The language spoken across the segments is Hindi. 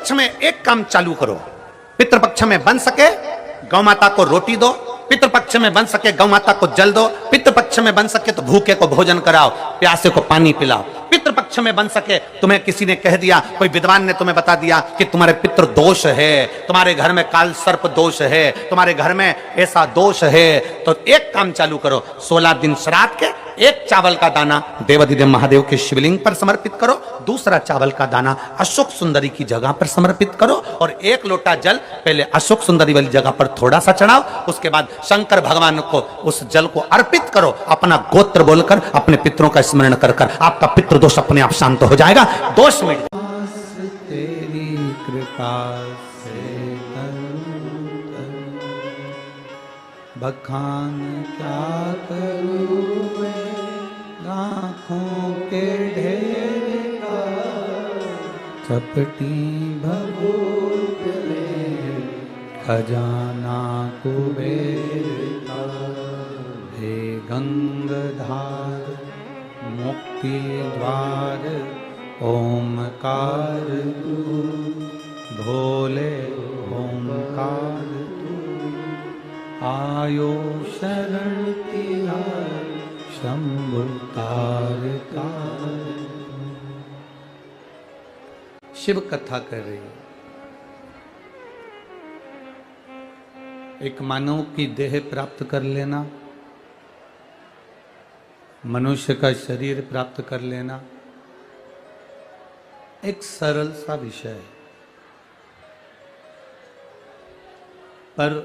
पितृपक्ष में एक काम चालू करो, पितृपक्ष में बन सके गौ माता को रोटी दो, पितृपक्ष में बन सके गौ माता को जल दो, पितृपक्ष में बन सके तो भूखे को भोजन कराओ, प्यासे को पानी पिलाओ, पितृपक्ष में बन सके तुम्हें किसी ने कह दिया, कोई विद्वान ने तुम्हें बता दिया कि तुम्हारे पितृ दोष है, तुम्हारे घर में काल सर्प दोष है, तुम्हारे घर में ऐसा दोष है, तो एक काम चालू करो, 16 दिन श्राद्ध के एक चावल का दाना देवाधिदेव महादेव के शिवलिंग पर समर्पित करो, दूसरा चावल का दाना अशोक सुंदरी की जगह पर समर्पित करो और एक लोटा जल पहले अशोक सुंदरी वाली जगह पर थोड़ा सा चढ़ाओ, उसके बाद शंकर भगवान को उस जल को अर्पित करो, अपना गोत्र बोलकर अपने पितरों का स्मरण कर कर आपका पितृ दोष अपने आप शांत हो जाएगा, दोष मिट तेरी कृपा से बखान क्या करूं मैं लाखों के ढेर का, चपटी भभूत में खजाना कुबेर का, हे गंगाधार मुक्ति द्वार ओमकार तू, भोले ओमकार तू, आयो शरण तिहार शंभु तार तार। शिव कथा कर रही है। एक मानव की देह प्राप्त कर लेना, मनुष्य का शरीर प्राप्त कर लेना एक सरल सा विषय है, पर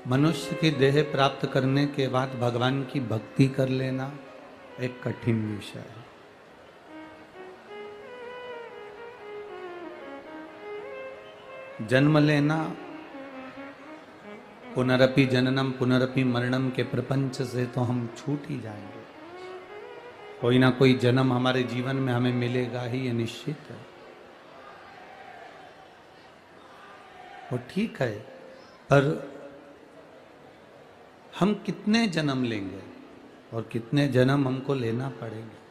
मनुष्य की देह प्राप्त करने के बाद भगवान की भक्ति कर लेना एक कठिन विषय है। जन्म लेना, पुनरपि जननम पुनरपि मरणम के प्रपंच से तो हम छूट ही जाएंगे, कोई ना कोई जन्म हमारे जीवन में हमें मिलेगा ही, ये निश्चित है। वो ठीक है, पर हम कितने जन्म लेंगे और कितने जन्म हमको लेना पड़ेंगे।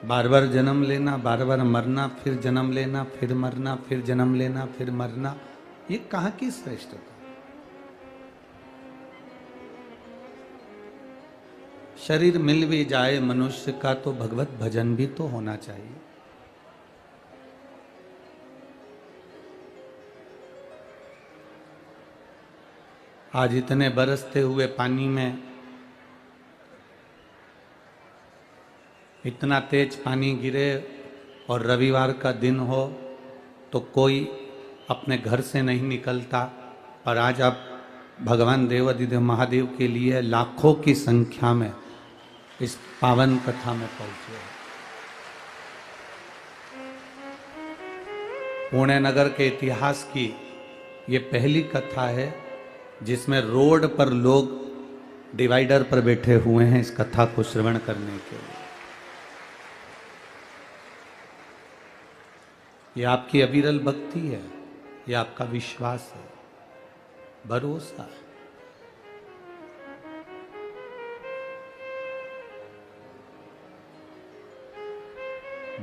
बार बार जन्म लेना, बार बार मरना, फिर जन्म लेना, फिर मरना, फिर जन्म लेना, फिर मरना, ये कहाँ की श्रेष्ठता। शरीर मिल भी जाए मनुष्य का तो भगवत भजन भी तो होना चाहिए। आज इतने बरसते हुए पानी में इतना तेज पानी गिरे और रविवार का दिन हो तो कोई अपने घर से नहीं निकलता, और आज आप भगवान देवाधिदेव महादेव के लिए लाखों की संख्या में इस पावन कथा में पहुंचे। पुणे नगर के इतिहास की ये पहली कथा है जिसमें रोड पर लोग डिवाइडर पर बैठे हुए हैं इस कथा को श्रवण करने के लिए। ये आपकी अविरल भक्ति है, ये आपका विश्वास है, भरोसा है।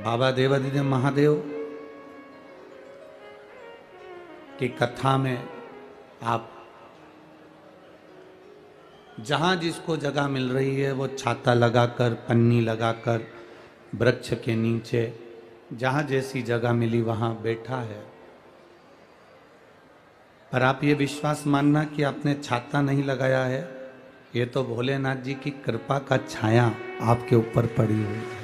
बाबा देवाधिदेव महादेव की कथा में आप जहाँ जिसको जगह मिल रही है वो छाता लगाकर, पन्नी लगाकर, वृक्ष के नीचे जहाँ जैसी जगह मिली वहाँ बैठा है। पर आप ये विश्वास मानना कि आपने छाता नहीं लगाया है, ये तो भोलेनाथ जी की कृपा का छाया आपके ऊपर पड़ी हुई है।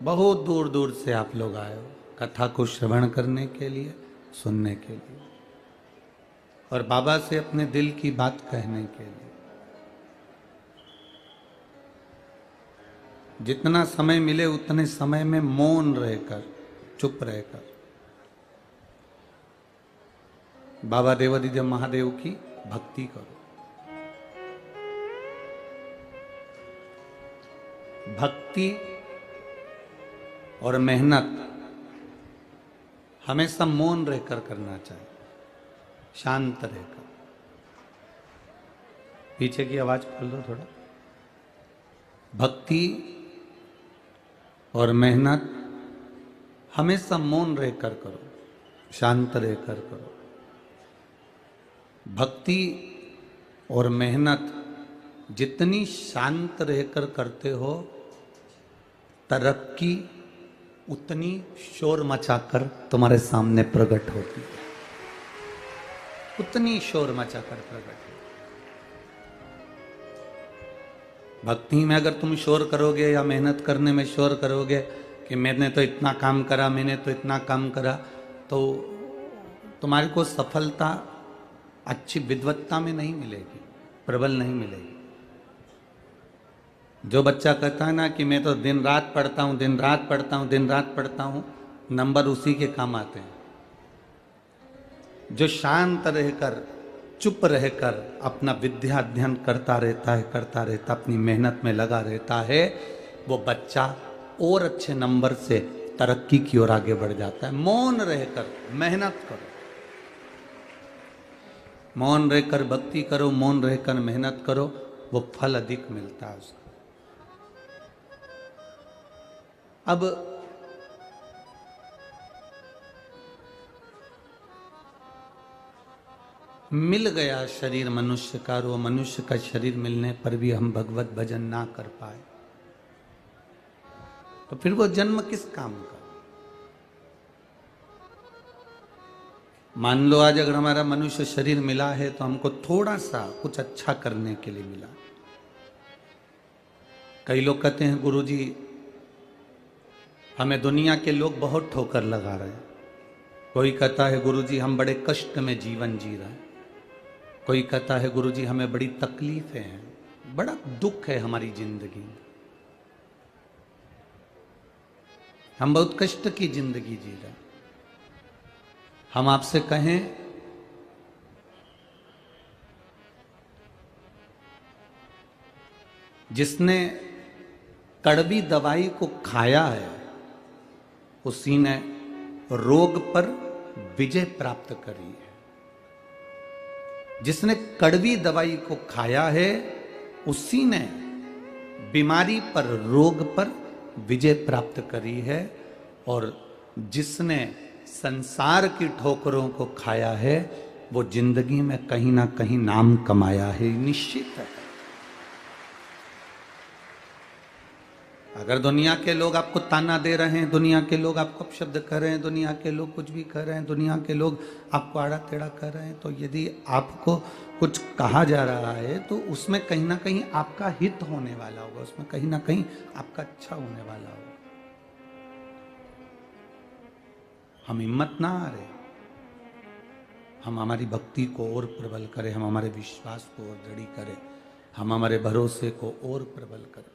बहुत दूर दूर से आप लोग आए हो कथा को श्रवण करने के लिए, सुनने के लिए, और बाबा से अपने दिल की बात कहने के लिए। जितना समय मिले उतने समय में मौन रहकर, चुप रहकर बाबा देवाधिदेव महादेव की भक्ति करो। भक्ति और मेहनत हमेशा मौन रहकर करना चाहिए। शांत रहकर। पीछे की आवाज खोल दो थोड़ा। भक्ति और मेहनत हमेशा मौन रहकर करो, शांत रहकर करो। भक्ति और मेहनत जितनी शांत रहकर करते हो, तरक्की उतनी शोर मचाकर तुम्हारे सामने प्रकट होती है, उतनी शोर मचाकर प्रकट होती है। भक्ति में अगर तुम शोर करोगे या मेहनत करने में शोर करोगे कि मैंने तो इतना काम करा, मैंने तो इतना काम करा, तो तुम्हारे को सफलता अच्छी विद्वत्ता में नहीं मिलेगी, प्रबल नहीं मिलेगी। जो बच्चा कहता है ना कि मैं तो दिन रात पढ़ता हूँ, दिन रात पढ़ता हूँ, दिन रात पढ़ता हूँ, नंबर उसी के काम आते हैं। जो शांत रहकर, चुप रहकर अपना विद्या अध्ययन करता रहता, अपनी मेहनत में लगा रहता है, वो बच्चा और अच्छे नंबर से तरक्की की ओर आगे बढ़ जाता है। मौन रहकर मेहनत करो, मौन रहकर भक्ति करो, मौन रहकर मेहनत करो, वो फल अधिक मिलता है उसका। अब मिल गया शरीर मनुष्य का, और वो मनुष्य का शरीर मिलने पर भी हम भगवत भजन ना कर पाए, तो फिर वो जन्म किस काम का? मान लो आज अगर हमारा मनुष्य शरीर मिला है तो हमको थोड़ा सा कुछ अच्छा करने के लिए मिला। कई लोग कहते हैं गुरुजी हमें दुनिया के लोग बहुत ठोकर लगा रहे हैं। कोई कहता है गुरुजी हम बड़े कष्ट में जीवन जी रहे हैं। कोई कहता है गुरुजी हमें बड़ी तकलीफें हैं, बड़ा दुख है हमारी जिंदगी में, हम बहुत कष्ट की जिंदगी जी रहे हैं। हम आपसे कहें जिसने कड़वी दवाई को खाया है उसी ने रोग पर विजय प्राप्त करी है। जिसने कड़वी दवाई को खाया है उसी ने बीमारी पर, रोग पर विजय प्राप्त करी है। और जिसने संसार की ठोकरों को खाया है वो जिंदगी में कहीं ना कहीं नाम कमाया है, निश्चित है। अगर दुनिया के लोग आपको ताना दे रहे हैं, दुनिया के लोग आपको अपशब्द कर रहे हैं, दुनिया के लोग कुछ भी कर रहे हैं, दुनिया के लोग आपको आड़ा टेढ़ा कर रहे हैं, तो यदि आपको कुछ कहा जा रहा है तो उसमें कहीं ना कहीं आपका हित होने वाला होगा, उसमें कहीं ना कहीं आपका अच्छा होने वाला होगा। हम हिम्मत ना हारे, हम हमारी भक्ति को और प्रबल करें, हम हमारे विश्वास को और दृढ़ करें, हम हमारे भरोसे को और प्रबल करें।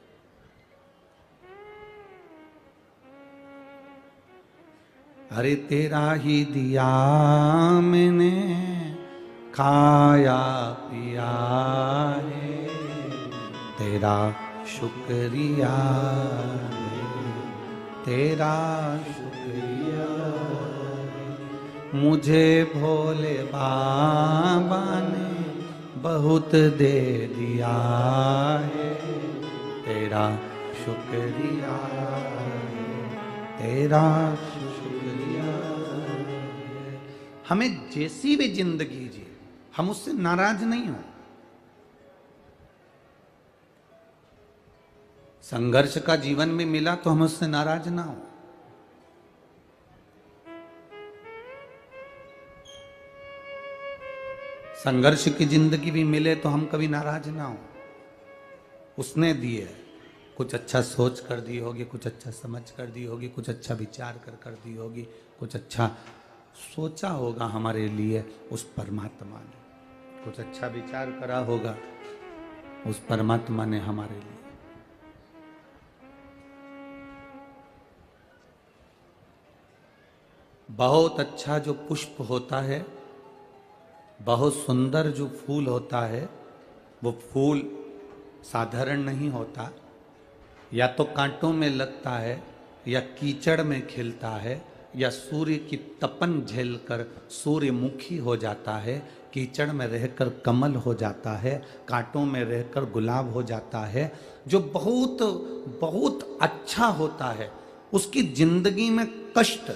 अरे तेरा ही दिया मैंने खाया पिया है, तेरा शुक्रिया है, तेरा शुक्रिया है। मुझे भोले बाबा ने बहुत दे दिया है, तेरा शुक्रिया है, तेरा हमें जैसी भी जिंदगी जी हम उससे नाराज नहीं हो। संघर्ष का जीवन में मिला तो हम उससे नाराज ना हो। संघर्ष की जिंदगी भी मिले तो हम कभी नाराज ना हो। उसने दिए, कुछ अच्छा सोच कर दी होगी, कुछ अच्छा समझ कर दी होगी, कुछ अच्छा विचार कर दी होगी, कुछ अच्छा सोचा होगा हमारे लिए उस परमात्मा ने, कुछ अच्छा विचार करा होगा उस परमात्मा ने हमारे लिए। बहुत अच्छा जो पुष्प होता है, बहुत सुंदर जो फूल होता है, वो फूल साधारण नहीं होता, या तो कांटों में लगता है या कीचड़ में खिलता है या सूर्य की तपन झेलकर सूर्यमुखी हो जाता है, कीचड़ में रहकर कमल हो जाता है, कांटों में रहकर गुलाब हो जाता है। जो बहुत बहुत अच्छा होता है उसकी जिंदगी में कष्ट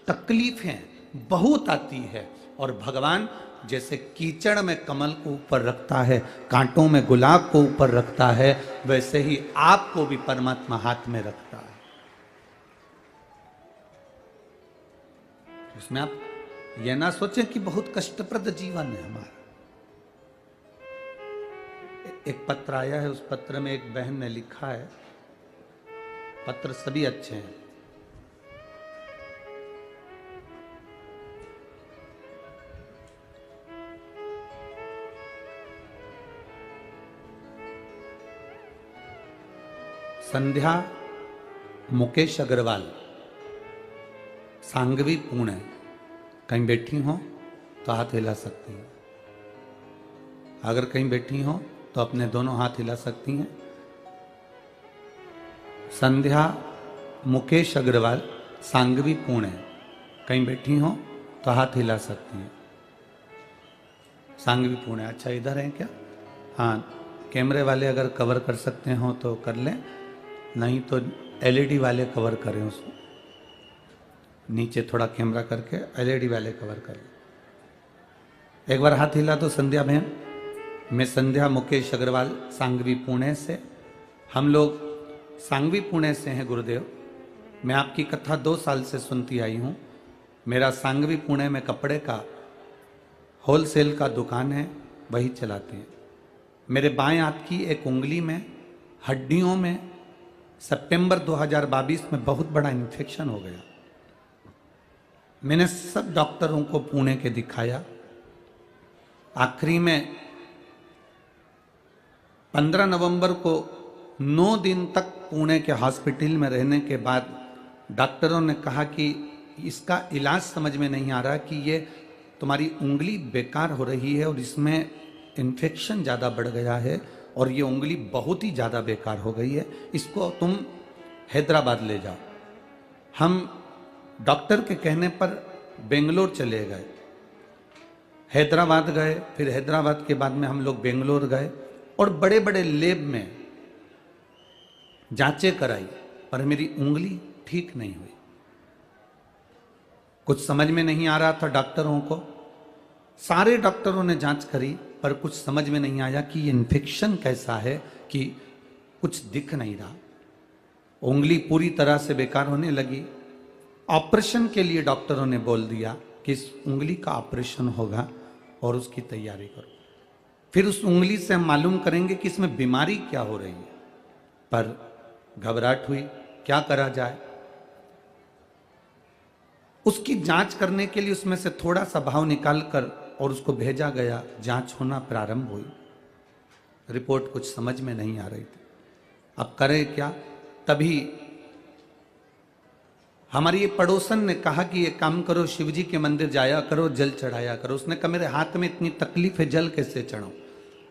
तकलीफें बहुत आती है, और भगवान जैसे कीचड़ में कमल को ऊपर रखता है, कांटों में गुलाब को ऊपर रखता है, वैसे ही आपको भी परमात्मा हाथ में रखता है। उसमें आप यह ना सोचें कि बहुत कष्टप्रद जीवन है हमारा। एक पत्र आया है, उस पत्र में एक बहन ने लिखा है, पत्र सभी अच्छे हैं। संध्या मुकेश अग्रवाल, सांगवी पुणे, कहीं बैठी हो तो हाथ हिला सकती हैं। अगर कहीं बैठी हो तो अपने दोनों हाथ हिला सकती हैं। संध्या मुकेश अग्रवाल, सांगवी पुणे, कहीं बैठी हो तो हाथ हिला सकती हैं। सांगवी पुणे, अच्छा इधर है क्या? हाँ, कैमरे वाले अगर कवर कर सकते हो तो कर लें, नहीं तो एलईडी वाले कवर करें उसको, नीचे थोड़ा कैमरा करके एलईडी वाले कवर कर लें। एक बार हाथ हिला तो संध्या बहन। मैं संध्या मुकेश अग्रवाल, सांगवी पुणे से। हम लोग सांगवी पुणे से हैं गुरुदेव। मैं आपकी कथा 2 साल से सुनती आई हूँ। मेरा सांगवी पुणे में कपड़े का होलसेल का दुकान है, वही चलाते हैं। मेरे बाएं हाथ की एक उंगली में हड्डियों में सितंबर 2022 में बहुत बड़ा इन्फेक्शन हो गया। मैंने सब डॉक्टरों को पुणे के दिखाया। आखिरी में 15 नवंबर को 9 दिन तक पुणे के हॉस्पिटल में रहने के बाद डॉक्टरों ने कहा कि इसका इलाज समझ में नहीं आ रहा कि ये तुम्हारी उंगली बेकार हो रही है और इसमें इन्फेक्शन ज़्यादा बढ़ गया है और ये उंगली बहुत ही ज़्यादा बेकार हो गई है, इसको तुम हैदराबाद ले जाओ। हम डॉक्टर के कहने पर बेंगलोर चले गए, हैदराबाद गए, फिर हैदराबाद के बाद में हम लोग बेंगलोर गए और बड़े बड़े लैब में जांचें कराई, पर मेरी उंगली ठीक नहीं हुई। कुछ समझ में नहीं आ रहा था डॉक्टरों को। सारे डॉक्टरों ने जांच करी पर कुछ समझ में नहीं आया कि ये इन्फेक्शन कैसा है कि कुछ दिख नहीं रहा। उंगली पूरी तरह से बेकार होने लगी। ऑपरेशन के लिए डॉक्टरों ने बोल दिया कि इस उंगली का ऑपरेशन होगा और उसकी तैयारी करो। फिर उस उंगली से हम मालूम करेंगे कि इसमें बीमारी क्या हो रही है। पर घबराहट हुई, क्या करा जाए। उसकी जांच करने के लिए उसमें से थोड़ा सा भाव निकाल कर और उसको भेजा गया। जांच होना प्रारंभ हुई। रिपोर्ट कुछ समझ में नहीं आ रही थी। अब करें क्या? तभी हमारी ये पड़ोसन ने कहा कि ये काम करो, शिवजी के मंदिर जाया करो, जल चढ़ाया करो। उसने कहा मेरे हाथ में इतनी तकलीफ है, जल कैसे चढ़ाऊं?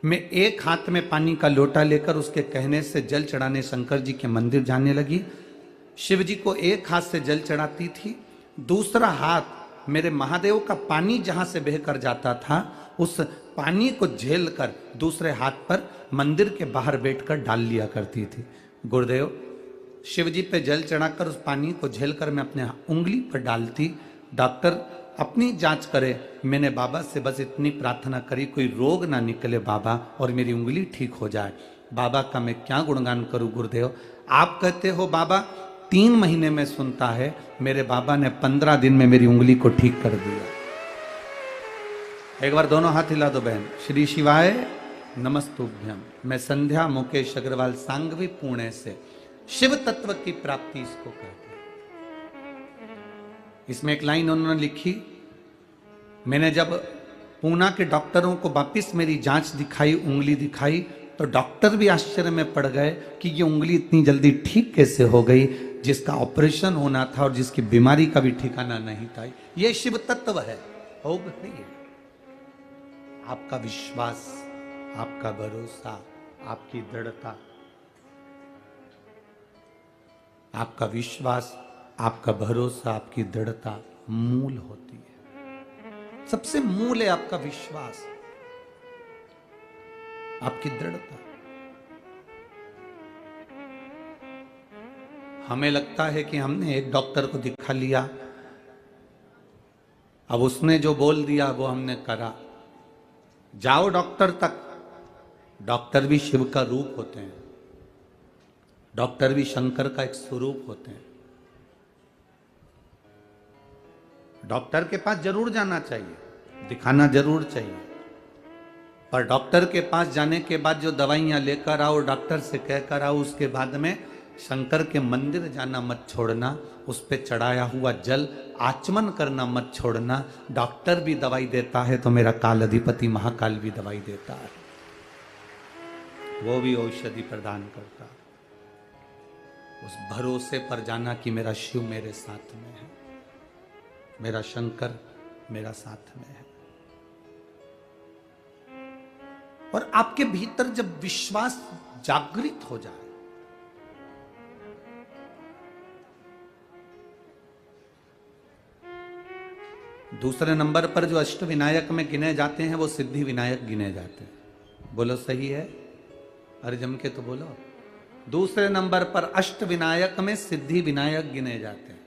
मैं एक हाथ में पानी का लोटा लेकर उसके कहने से जल चढ़ाने शंकर जी के मंदिर जाने लगी। शिव जी को एक हाथ से जल चढ़ाती थी, दूसरा हाथ मेरे महादेव का पानी जहां से बहकर जाता था उस पानी को झेल कर दूसरे हाथ पर मंदिर के बाहर बैठकर डाल लिया करती थी। गुरुदेव, शिव जी पे जल चढ़ाकर उस पानी को झेलकर मैं अपने उंगली पर डालती। डॉक्टर अपनी जांच करे, मैंने बाबा से बस इतनी प्रार्थना करी कोई रोग ना निकले बाबा और मेरी उंगली ठीक हो जाए। बाबा का मैं क्या गुणगान करूं गुरुदेव। आप कहते हो बाबा 3 महीने में सुनता है, मेरे बाबा ने 15 दिन में मेरी उंगली को ठीक कर दिया। एक बार दोनों हाथ हिला दो बहन। श्री शिवाय नमस्तुभ्यम। मैं संध्या मुकेश अग्रवाल, सांगवी पुणे से। शिव तत्व की प्राप्ति इसको कहते हैं। इसमें एक लाइन उन्होंने लिखी, मैंने जब पूना के डॉक्टरों को वापिस मेरी जांच दिखाई, उंगली दिखाई, तो डॉक्टर भी आश्चर्य में पड़ गए कि ये उंगली इतनी जल्दी ठीक कैसे हो गई, जिसका ऑपरेशन होना था और जिसकी बीमारी का भी ठिकाना नहीं था। ये शिव तत्व है, योग नहीं है। आपका विश्वास, आपका भरोसा, आपकी दृढ़ता, आपका विश्वास, आपका भरोसा, आपकी दृढ़ता मूल होती है। सबसे मूल है आपका विश्वास, आपकी दृढ़ता। हमें लगता है कि हमने एक डॉक्टर को दिखा लिया, अब उसने जो बोल दिया वो हमने करा। जाओ डॉक्टर तक, डॉक्टर भी शिव का रूप होते हैं, डॉक्टर भी शंकर का एक स्वरूप होते हैं। डॉक्टर के पास जरूर जाना चाहिए, दिखाना जरूर चाहिए, पर डॉक्टर के पास जाने के बाद जो दवाइयां लेकर आओ, डॉक्टर से कहकर आओ, उसके बाद में शंकर के मंदिर जाना मत छोड़ना, उस पे चढ़ाया हुआ जल आचमन करना मत छोड़ना। डॉक्टर भी दवाई देता है तो मेरा काल अधिपति महाकाल भी दवाई देता है, वो भी औषधि प्रदान करता है। उस भरोसे पर जाना कि मेरा शिव मेरे साथ में है, मेरा शंकर मेरा साथ में है। और आपके भीतर जब विश्वास जागृत हो जाए, दूसरे नंबर पर जो अष्ट विनायक में गिने जाते हैं वो सिद्धि विनायक गिने जाते हैं। बोलो सही है? अरे जम के तो बोलो। दूसरे नंबर पर अष्ट विनायक में सिद्धि विनायक गिने जाते हैं।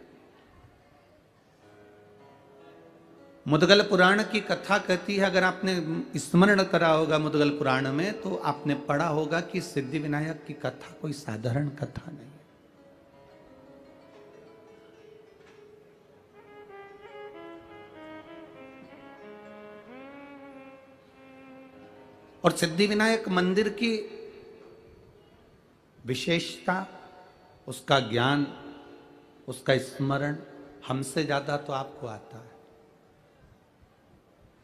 मुदगल पुराण की कथा कहती है, अगर आपने स्मरण करा होगा मुदगल पुराण में, तो आपने पढ़ा होगा कि सिद्धि विनायक की कथा कोई साधारण कथा नहीं है। और सिद्धि विनायक मंदिर की विशेषता, उसका ज्ञान, उसका स्मरण हमसे ज्यादा तो आपको आता है,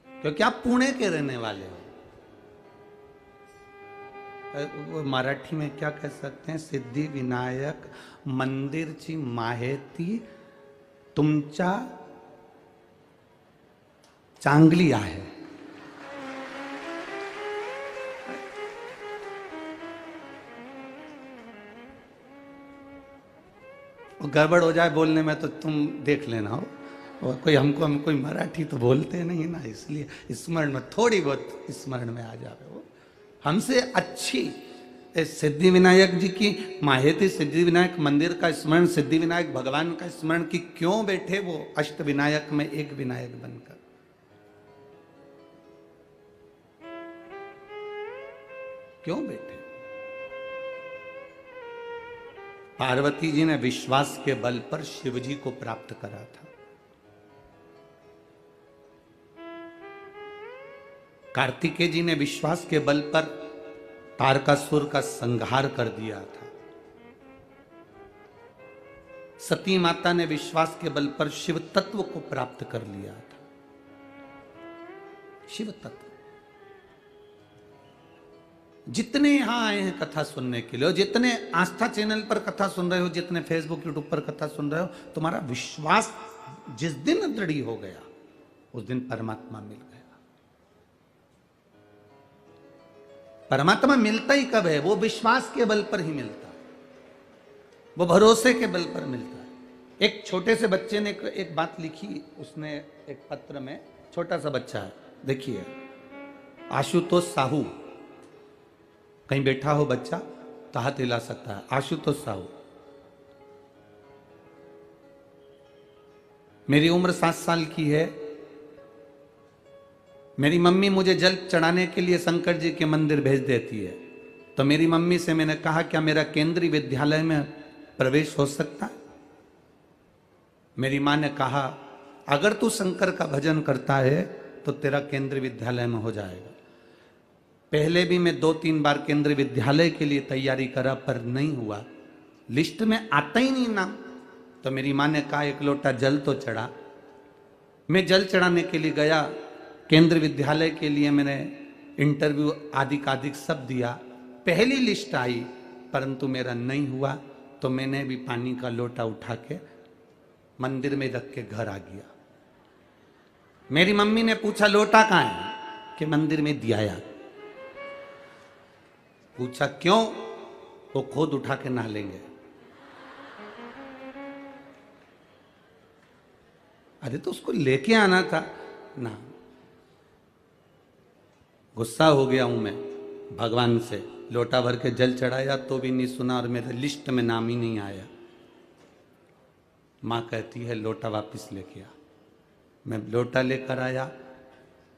क्योंकि आप पुणे के रहने वाले हो। वो मराठी में क्या कह सकते हैं? सिद्धि विनायक मंदिरची माहिती तुमच्या चांगली आहे। गड़बड़ हो जाए बोलने में तो तुम देख लेना हो, और हम कोई मराठी तो बोलते नहीं ना, इसलिए स्मरण में थोड़ी बहुत स्मरण में आ जावे। वो हमसे अच्छी सिद्धि विनायक जी की माहिती, सिद्धि विनायक मंदिर का स्मरण, सिद्धि विनायक भगवान का स्मरण कि क्यों बैठे वो अष्ट विनायक में एक विनायक बनकर। क्यों बैठे? पार्वती जी ने विश्वास के बल पर शिव जी को प्राप्त करा था। कार्तिकेय जी ने विश्वास के बल पर तारकासुर का संहार कर दिया था। सती माता ने विश्वास के बल पर शिव तत्व को प्राप्त कर लिया था। शिव तत्व। जितने यहां आए हैं कथा सुनने के लिए, और जितने आस्था चैनल पर कथा सुन रहे हो, जितने फेसबुक यूट्यूब पर कथा सुन रहे हो, तुम्हारा विश्वास जिस दिन दृढ़ हो गया उस दिन परमात्मा मिल गया। परमात्मा मिलता ही कब है? वो विश्वास के बल पर ही मिलता है, वो भरोसे के बल पर मिलता है। एक छोटे से बच्चे ने एक बात लिखी, उसने एक पत्र में, छोटा सा बच्चा है, देखिए, आशुतोष साहू, कहीं बैठा हो बच्चा तो हाथ हिला सकता है। आशुतोष साहू, मेरी उम्र 7 साल की है। मेरी मम्मी मुझे जल चढ़ाने के लिए शंकर जी के मंदिर भेज देती है, तो मेरी मम्मी से मैंने कहा क्या मेरा केंद्रीय विद्यालय में प्रवेश हो सकता है? मेरी माँ ने कहा अगर तू शंकर का भजन करता है तो तेरा केंद्रीय विद्यालय में हो जाएगा। पहले भी मैं 2-3 बार केंद्रीय विद्यालय के लिए तैयारी करा पर नहीं हुआ, लिस्ट में आता ही नहीं नाम। तो मेरी माँ ने कहा एक लोटा जल तो चढ़ा। मैं जल चढ़ाने के लिए गया, केंद्रीय विद्यालय के लिए मैंने इंटरव्यू आदि सब दिया, पहली लिस्ट आई, परंतु मेरा नहीं हुआ। तो मैंने भी पानी का लोटा उठा के मंदिर में रख के घर आ गया। मेरी मम्मी ने पूछा लोटा कहाँ है? कि मंदिर में दिया यार। पूछा क्यों? वो खुद उठा के नहा लेंगे। अरे तो उसको लेके आना था ना। गुस्सा हो गया हूं मैं भगवान से, लोटा भर के जल चढ़ाया तो भी नहीं सुना और मेरे लिस्ट में नाम ही नहीं आया। माँ कहती है लोटा वापस लेके आ। मैं लोटा लेकर आया,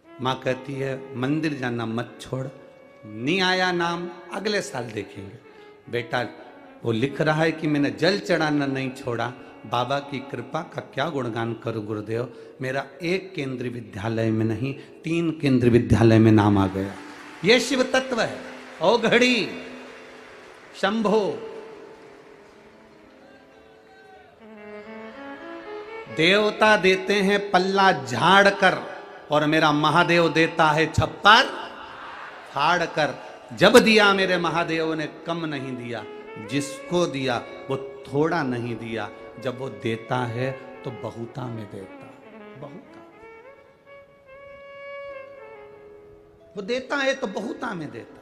माँ कहती है मंदिर जाना मत छोड़, नहीं आया नाम अगले साल देखेंगे। बेटा वो लिख रहा है कि मैंने जल चढ़ाना नहीं छोड़ा, बाबा की कृपा का क्या गुणगान करूं गुरुदेव, मेरा एक केंद्रीय विद्यालय में नहीं 3 केंद्रीय विद्यालय में नाम आ गया। ये शिव तत्व है। ओ घड़ी शंभो, देवता देते हैं पल्ला झाड़ कर और मेरा महादेव देता है छप्पर फाड़ कर। जब दिया मेरे महादेव ने कम नहीं दिया, जिसको दिया वो थोड़ा नहीं दिया। जब वो देता है तो बहुता में देता, बहुता। वो देता है तो बहुता में देता।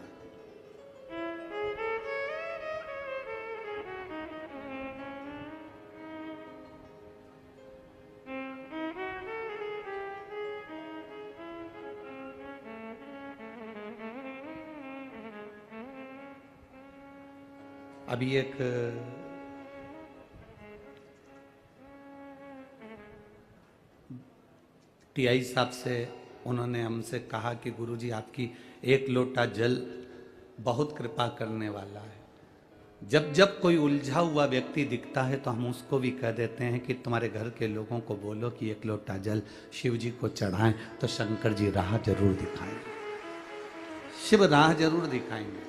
अभी एक टीआई साहब से उन्होंने हमसे कहा कि गुरुजी आपकी एक लोटा जल बहुत कृपा करने वाला है। जब जब कोई उलझा हुआ व्यक्ति दिखता है तो हम उसको भी कह देते हैं कि तुम्हारे घर के लोगों को बोलो कि एक लोटा जल शिव जी को चढ़ाएं, तो शंकर जी राह जरूर दिखाएंगे, शिव राह जरूर दिखाएंगे।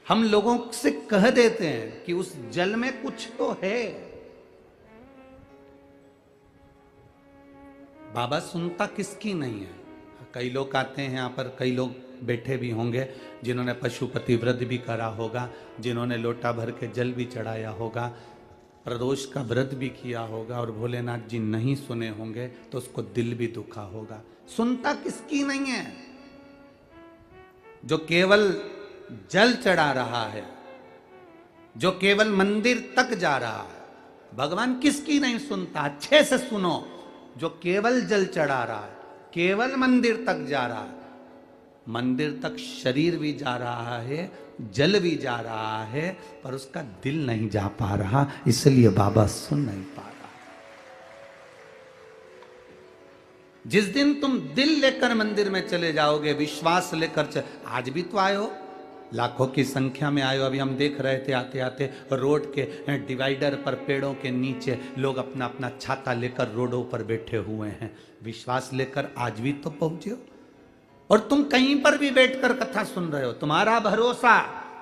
हम लोगों से कह देते हैं कि उस जल में कुछ तो है। बाबा सुनता किसकी नहीं है। कई लोग आते हैं यहाँ पर, कई लोग बैठे भी होंगे जिन्होंने पशुपति व्रत भी करा होगा, जिन्होंने लोटा भर के जल भी चढ़ाया होगा, प्रदोष का व्रत भी किया होगा, और भोलेनाथ जी नहीं सुने होंगे तो उसको दिल भी दुखा होगा। सुनता किसकी नहीं है? जो केवल जल चढ़ा रहा है, जो केवल मंदिर तक जा रहा है, भगवान किसकी नहीं सुनता। अच्छे से सुनो, जो केवल जल चढ़ा रहा है, केवल मंदिर तक जा रहा है, मंदिर तक शरीर भी जा रहा है, जल भी जा रहा है, पर उसका दिल नहीं जा पा रहा, इसलिए बाबा सुन नहीं पा रहा। जिस दिन तुम दिल लेकर मंदिर में चले जाओगे, विश्वास लेकर आज भी तो आए हो, लाखों की संख्या में आए हो। अभी हम देख रहे थे आते आते रोड के डिवाइडर पर पेड़ों के नीचे लोग अपना अपना छाता लेकर रोडों पर बैठे हुए हैं, विश्वास लेकर आज भी तो पहुंचे हो। और तुम कहीं पर भी बैठकर कथा सुन रहे हो, तुम्हारा भरोसा,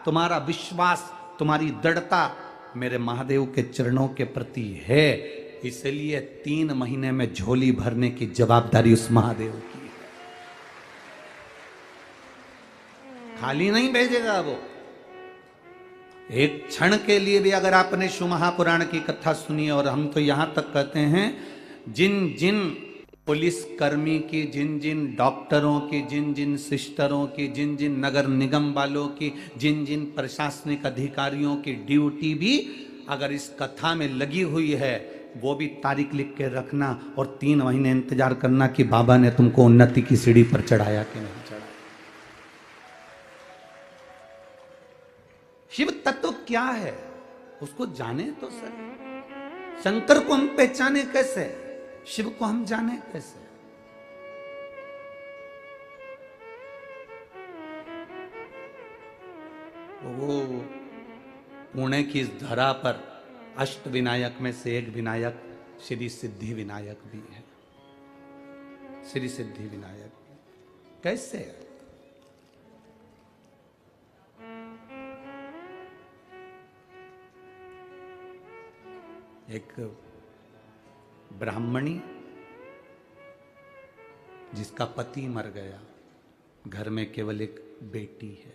तुम्हारा विश्वास, तुम्हारी दृढ़ता मेरे महादेव के चरणों के प्रति है, इसलिए 3 महीने में झोली भरने की जवाबदारी उस महादेव की है। खाली नहीं भेजेगा वो। एक क्षण के लिए भी अगर आपने शिव महापुराण की कथा सुनी, और हम तो यहां तक कहते हैं जिन जिन पुलिस कर्मी की, जिन जिन डॉक्टरों की, जिन जिन सिस्टरों की, जिन जिन नगर निगम वालों की, जिन जिन प्रशासनिक अधिकारियों की ड्यूटी भी अगर इस कथा में लगी हुई है, वो भी तारीख लिख के रखना और 3 महीने इंतजार करना कि बाबा ने तुमको उन्नति की सीढ़ी पर चढ़ाया कि नहीं चढ़ाया। शिव तत्व क्या है उसको जाने तो सर। शंकर को हम पहचाने कैसे, शिव को हम जाने कैसे? वो पुणे की इस धरा पर अष्ट विनायक में से एक विनायक श्री सिद्धि विनायक भी है। श्री सिद्धि विनायक कैसे है? एक ब्राह्मणी जिसका पति मर गया, घर में केवल एक बेटी है,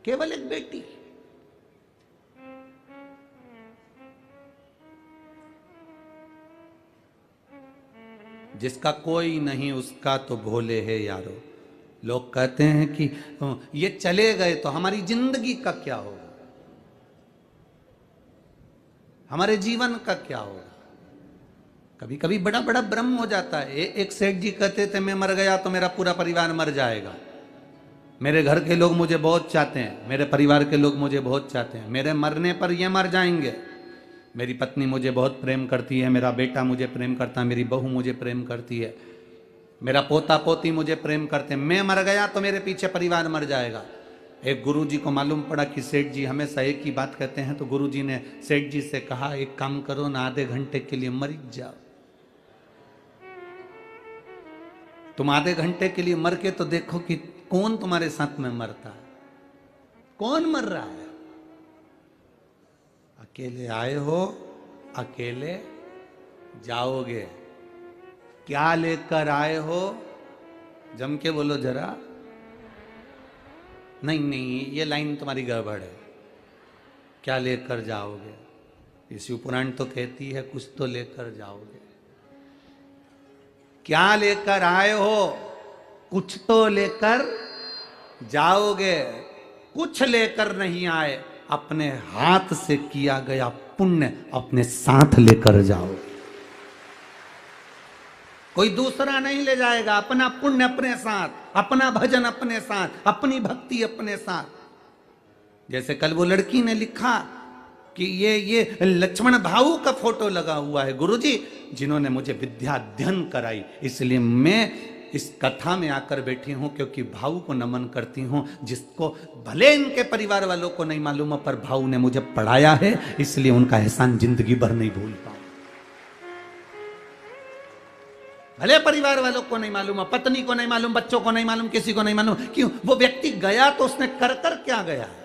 केवल एक बेटी, जिसका कोई नहीं उसका तो भोले है यारो। लोग कहते हैं कि ये चले गए तो हमारी जिंदगी का क्या होगा, हमारे जीवन का क्या होगा। कभी कभी बड़ा बड़ा भ्रम हो जाता है। एक सेठ जी कहते थे मैं मर गया तो मेरा पूरा परिवार मर जाएगा। मेरे घर के लोग मुझे बहुत चाहते हैं, मेरे परिवार के लोग मुझे बहुत चाहते हैं, मेरे मरने पर ये मर जाएंगे। मेरी पत्नी मुझे बहुत प्रेम करती है, मेरा बेटा मुझे प्रेम करता है, मेरी बहू मुझे प्रेम करती है, मेरा पोता पोती मुझे प्रेम करते हैं। मैं मर गया तो मेरे पीछे परिवार मर जाएगा। एक गुरुजी को मालूम पड़ा कि सेठ जी हमेशा एक ही बात कहते हैं, तो गुरुजी ने सेठ जी से कहा, एक काम करो ना, आधे घंटे के लिए मर जाओ। तुम आधे घंटे के लिए मर के तो देखो कि कौन तुम्हारे साथ में मरता है, कौन मर रहा है। अकेले आए हो, अकेले जाओगे। क्या लेकर आए हो, जम के बोलो जरा। नहीं नहीं, ये लाइन तुम्हारी गड़बड़ है। क्या लेकर जाओगे? ये शिव पुराण तो कहती है कुछ तो लेकर जाओगे। क्या लेकर आए हो? कुछ तो लेकर जाओगे। कुछ लेकर नहीं आए, अपने हाथ से किया गया पुण्य अपने साथ लेकर जाओगे। कोई दूसरा नहीं ले जाएगा, अपना पुण्य अपने साथ, अपना भजन अपने साथ, अपनी भक्ति अपने साथ। जैसे कल वो लड़की ने लिखा कि ये लक्ष्मण भाऊ का फोटो लगा हुआ है गुरुजी, जिन्होंने मुझे विद्या अध्ययन कराई, इसलिए मैं इस कथा में आकर बैठी हूं, क्योंकि भाऊ को नमन करती हूं, जिसको भले इनके परिवार वालों को नहीं मालूम पर भाऊ ने मुझे पढ़ाया है, इसलिए उनका एहसान जिंदगी भर नहीं भूल पाऊं। भले परिवार वालों को नहीं मालूम, पत्नी को नहीं मालूम, बच्चों को नहीं मालूम, किसी को नहीं मालूम, क्यों? वो व्यक्ति गया तो उसने कर कर क्या गया है।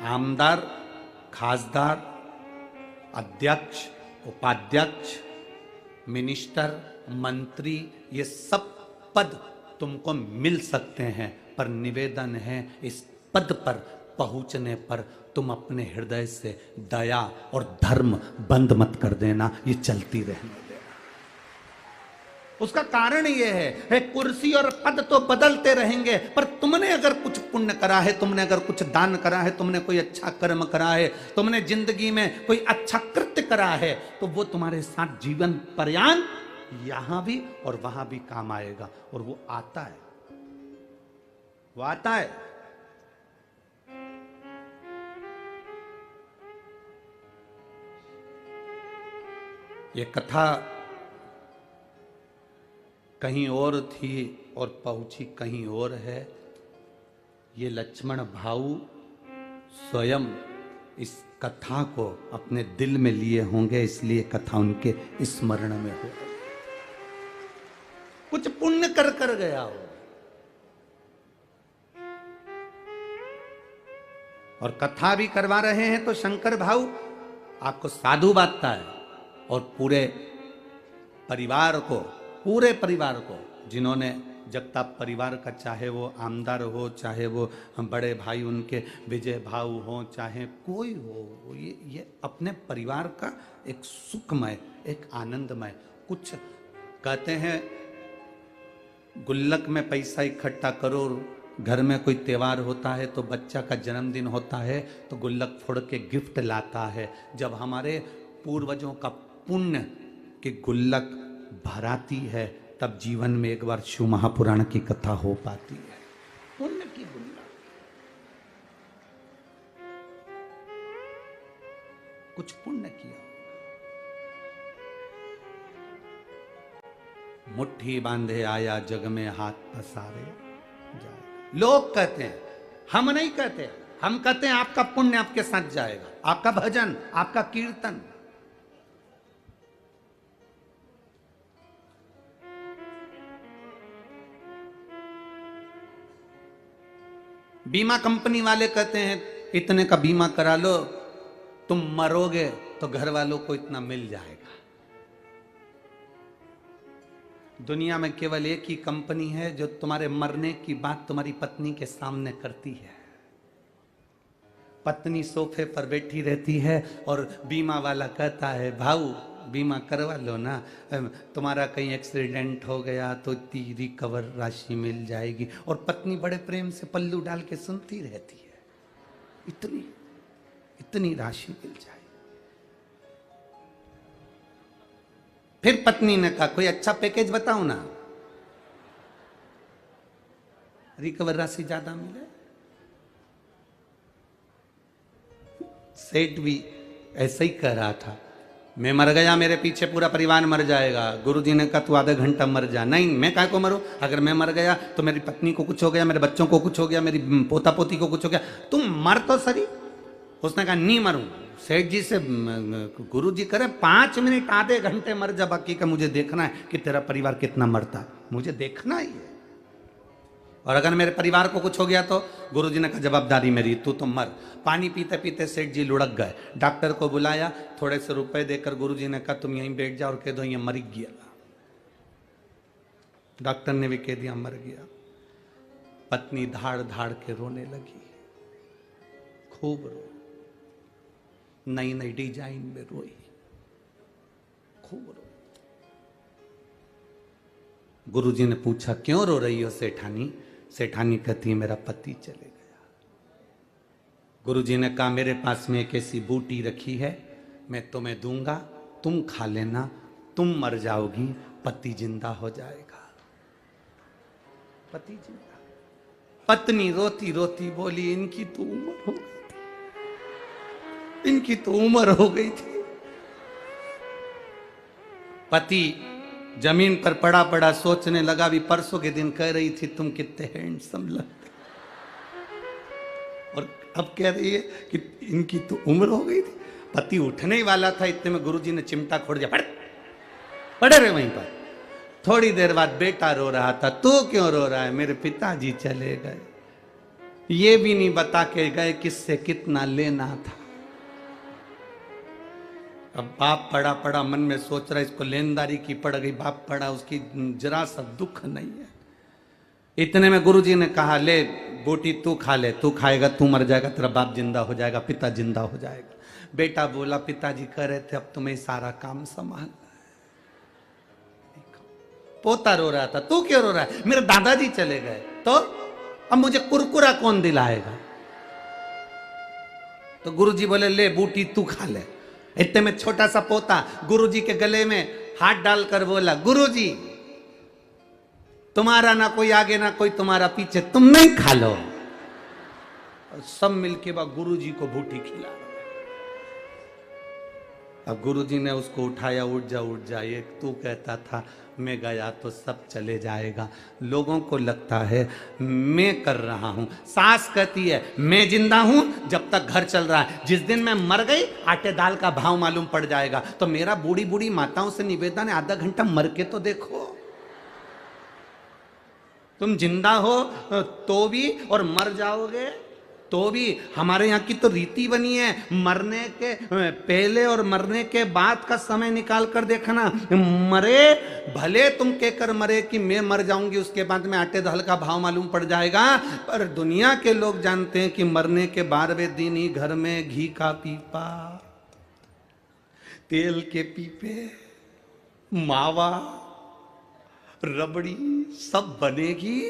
आमदार, खासदार, अध्यक्ष, उपाध्यक्ष, मिनिस्टर, मंत्री, ये सब पद तुमको मिल सकते हैं, पर निवेदन है इस पद पर पहुंचने पर तुम अपने हृदय से दया और धर्म बंद मत कर देना, ये चलती रहने देना। उसका कारण ये है कुर्सी और पद तो बदलते रहेंगे, पर तुमने अगर कुछ पुण्य करा है, तुमने अगर कुछ दान करा है, तुमने कोई अच्छा कर्म करा है, तुमने जिंदगी में कोई अच्छा कृत्य करा है, तो वो तुम्हारे साथ जीवन पर्यंत यहां भी और वहां भी काम आएगा। और वो आता है, वो आता है। ये कथा कहीं और थी और पहुंची कहीं और है। ये लक्ष्मण भाऊ स्वयं इस कथा को अपने दिल में लिए होंगे, इसलिए कथा उनके स्मरण में हो। कुछ पुण्य कर कर गया हो। और कथा भी करवा रहे हैं तो शंकर भाऊ आपको साधु बांटता है, और पूरे परिवार को जिन्होंने जगताप परिवार का, चाहे वो आमदार हो, चाहे वो बड़े भाई उनके विजय भाऊ हो, चाहे कोई हो, ये अपने परिवार का एक सुखमय, एक आनंदमय। कुछ कहते हैं गुल्लक में पैसा इकट्ठा करो, घर में कोई त्योहार होता है तो बच्चा का जन्मदिन होता है तो गुल्लक फोड़ के गिफ्ट लाता है। जब हमारे पूर्वजों का पुण्य की गुल्लक भराती है, तब जीवन में एक बार शिव महापुराण की कथा हो पाती है। पुण्य की गुल्लक, कुछ पुण्य किया, मुट्ठी बांधे आया जग में हाथ पसारे जाए। लोग कहते हैं, हम नहीं कहते। हम कहते हैं आपका पुण्य आपके साथ जाएगा, आपका भजन, आपका कीर्तन। बीमा कंपनी वाले कहते हैं इतने का बीमा करा लो, तुम मरोगे तो घर वालों को इतना मिल जाएगा। दुनिया में केवल एक ही कंपनी है जो तुम्हारे मरने की बात तुम्हारी पत्नी के सामने करती है। पत्नी सोफे पर बैठी रहती है और बीमा वाला कहता है भाऊ बीमा करवा लो ना, तुम्हारा कहीं एक्सीडेंट हो गया तो इतनी रिकवर राशि मिल जाएगी। और पत्नी बड़े प्रेम से पल्लू डाल के सुनती रहती है, इतनी इतनी राशि मिल जाए। फिर पत्नी ने कहा कोई अच्छा पैकेज बताओ ना, रिकवर राशि ज्यादा मिले। सेठ भी ऐसा ही कह रहा था, मैं मर गया मेरे पीछे पूरा परिवार मर जाएगा। गुरुजी ने कहा तू आधा घंटा मर जा। नहीं, मैं काहे को मरूं? अगर मैं मर गया तो मेरी पत्नी को कुछ हो गया, मेरे बच्चों को कुछ हो गया, मेरी पोता पोती को कुछ हो गया, तुम मर तो सही। उसने कहा नहीं मरूं। सेठ जी से गुरुजी करे 5 मिनट आधे घंटे मर जा, बाकी का मुझे देखना है कि तेरा परिवार कितना मरता, मुझे देखना ही है। और अगर मेरे परिवार को कुछ हो गया तो गुरुजी ने कहा जवाबदारी मेरी, तू तो मर। पानी पीते पीते सेठ जी लुढ़क गए। डॉक्टर को बुलाया, थोड़े से रुपए देकर गुरुजी ने कहा तुम यहीं बैठ जाओ और कह दो ये मर गया। डॉक्टर ने भी कह दिया मर गया। पत्नी धाड़ धाड़ के रोने लगी, खूब रो, नई नई डिजाइन में रोई, खूब रो। गुरुजी ने पूछा क्यों रो रही हो सेठानी? सेठानी कहती है मेरा पति चले गया। गुरुजी ने कहा मेरे पास में एक ऐसी बूटी रखी है, मैं तुम्हें दूंगा, तुम खा लेना, तुम मर जाओगी, पति जिंदा हो जाएगा। पति जिंदा। पत्नी रोती रोती बोली इनकी तो उम्र हो गई थी, इनकी तो उम्र हो गई थी। पति जमीन पर पड़ा पड़ा सोचने लगा, भी परसों के दिन कह रही थी तुम कितने हैंडसम लगते, और अब कह रही है कि इनकी तो उम्र हो गई थी। पति उठने ही वाला था, इतने में गुरुजी ने चिमटा खोड़ दिया, पड़े रहे वहीं पर। थोड़ी देर बाद बेटा रो रहा था, तू क्यों रो रहा है? मेरे पिताजी चले गए, ये भी नहीं बता के गए किससे कितना लेना था। अब बाप पड़ा पड़ा मन में सोच रहा इसको लेनदारी की पड़ गई, बाप पड़ा उसकी जरा सा दुख नहीं है। इतने में गुरुजी ने कहा ले बूटी तू खा ले, तू खाएगा तू मर जाएगा, तेरा बाप जिंदा हो जाएगा, पिता जिंदा हो जाएगा। बेटा बोला पिताजी कह रहे थे अब तुम्हें सारा काम संभालना है। पोता रो रहा था, तू क्यों रो रहा है? मेरे दादाजी चले गए, तो अब मुझे कुरकुरा कौन दिलाएगा? तो गुरुजी बोले ले बूटी तू खा ले। इतने में छोटा सा पोता गुरुजी के गले में हाथ डालकर बोला गुरुजी तुम्हारा ना कोई आगे ना कोई तुम्हारा पीछे, तुम नहीं खा लो। और सब मिलके बा गुरुजी को बूटी खिला। अब गुरुजी ने उसको उठाया, उठ जा उठ जा। एक तू कहता था मैं गया तो सब चले जाएगा, लोगों को लगता है मैं कर रहा हूं। सास कहती है मैं जिंदा हूं जब तक घर चल रहा है, जिस दिन मैं मर गई आटे दाल का भाव मालूम पड़ जाएगा। तो मेरा बूढ़ी बूढ़ी माताओं से निवेदन है आधा घंटा मर के तो देखो। तुम जिंदा हो तो भी और मर जाओगे तो भी। हमारे यहाँ की तो रीति बनी है, मरने के पहले और मरने के बाद का समय निकाल कर देखना। मरे भले तुम कहकर मरे कि मैं मर जाऊंगी उसके बाद में आटे दाल का भाव मालूम पड़ जाएगा, पर दुनिया के लोग जानते हैं कि मरने के 12वें दिन ही घर में घी का पीपा, तेल के पीपे, मावा, रबड़ी सब बनेगी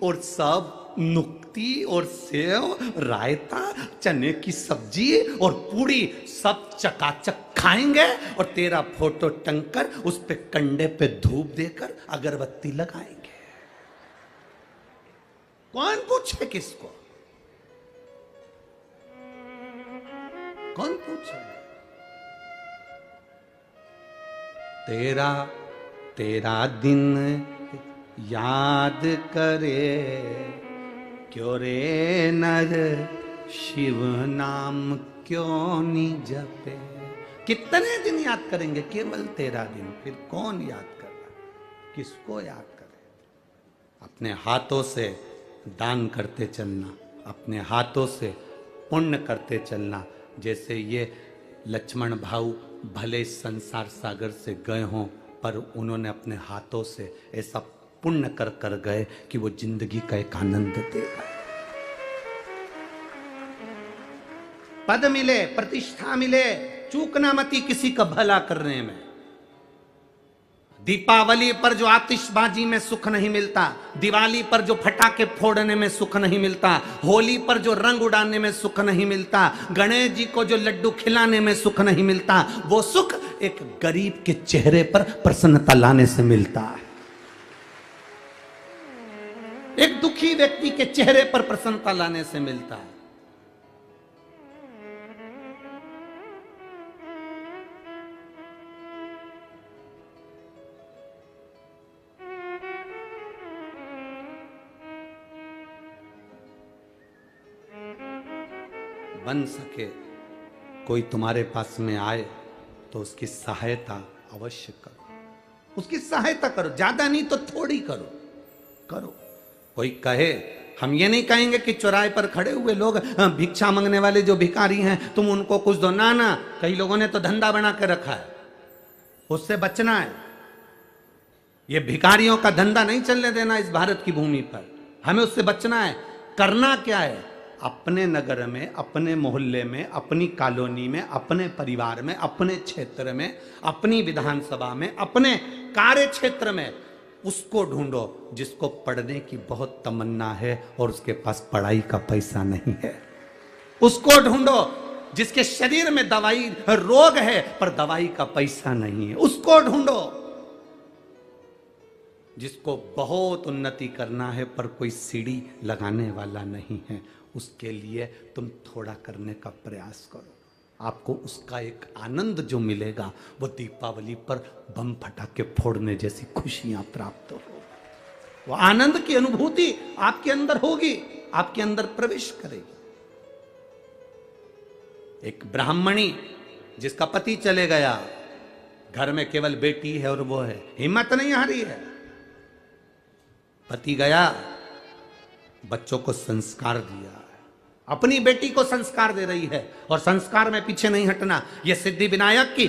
और सब नुक्ती और सेव, रायता, चने की सब्जी और पूड़ी सब चकाचक खाएंगे और तेरा फोटो टंगकर उस पे कंडे पे धूप देकर अगरबत्ती लगाएंगे। कौन पूछे किसको? कौन पूछे? तेरा दिन याद करे क्यों रे नर शिव नाम क्यों नहीं जपे। कितने दिन याद करेंगे? केवल 13 दिन। फिर कौन याद कर रहा? किसको याद करे? अपने हाथों से दान करते चलना, अपने हाथों से पुण्य करते चलना। जैसे ये लक्ष्मण भाऊ भले संसार सागर से गए हों, पर उन्होंने अपने हाथों से ऐसा पुण्य कर कर गए कि वो जिंदगी का एक आनंद दे गए। पद मिले, प्रतिष्ठा मिले, चूकना मती किसी का भला करने में। दीपावली पर जो आतिशबाजी में सुख नहीं मिलता, दिवाली पर जो फटाके फोड़ने में सुख नहीं मिलता, होली पर जो रंग उड़ाने में सुख नहीं मिलता, गणेश जी को जो लड्डू खिलाने में सुख नहीं मिलता, वो सुख एक गरीब के चेहरे पर प्रसन्नता लाने से मिलता है। एक दुखी व्यक्ति के चेहरे पर प्रसन्नता लाने से मिलता है। बन सके कोई तुम्हारे पास में आए तो उसकी सहायता अवश्य करो, उसकी सहायता करो, ज्यादा नहीं तो थोड़ी करो। कोई कहे, हम ये नहीं कहेंगे कि चौराहे पर खड़े हुए लोग भिक्षा मांगने वाले जो भिखारी हैं तुम उनको कुछ दो, ना, कई लोगों ने तो धंधा बना के रखा है, उससे बचना है। ये भिखारियों का धंधा नहीं चलने देना इस भारत की भूमि पर, हमें उससे बचना है। करना क्या है? अपने नगर में, अपने मोहल्ले में, अपनी कॉलोनी में, अपने परिवार में, अपने क्षेत्र में, अपनी विधानसभा में, अपने कार्य क्षेत्र में उसको ढूंढो जिसको पढ़ने की बहुत तमन्ना है और उसके पास पढ़ाई का पैसा नहीं है। उसको ढूंढो जिसके शरीर में दवाई रोग है पर दवाई का पैसा नहीं है। उसको ढूंढो जिसको बहुत उन्नति करना है पर कोई सीढ़ी लगाने वाला नहीं है। उसके लिए तुम थोड़ा करने का प्रयास करो, आपको उसका एक आनंद जो मिलेगा वो दीपावली पर बम फटाके फोड़ने जैसी खुशियां प्राप्त हो। वो आनंद की अनुभूति आपके अंदर होगी, आपके अंदर प्रवेश करेगी। एक ब्राह्मणी जिसका पति चले गया, घर में केवल बेटी है और वो है, हिम्मत नहीं हारी है। पति गया, बच्चों को संस्कार दिया, अपनी बेटी को संस्कार दे रही है और संस्कार में पीछे नहीं हटना। यह सिद्धि विनायक की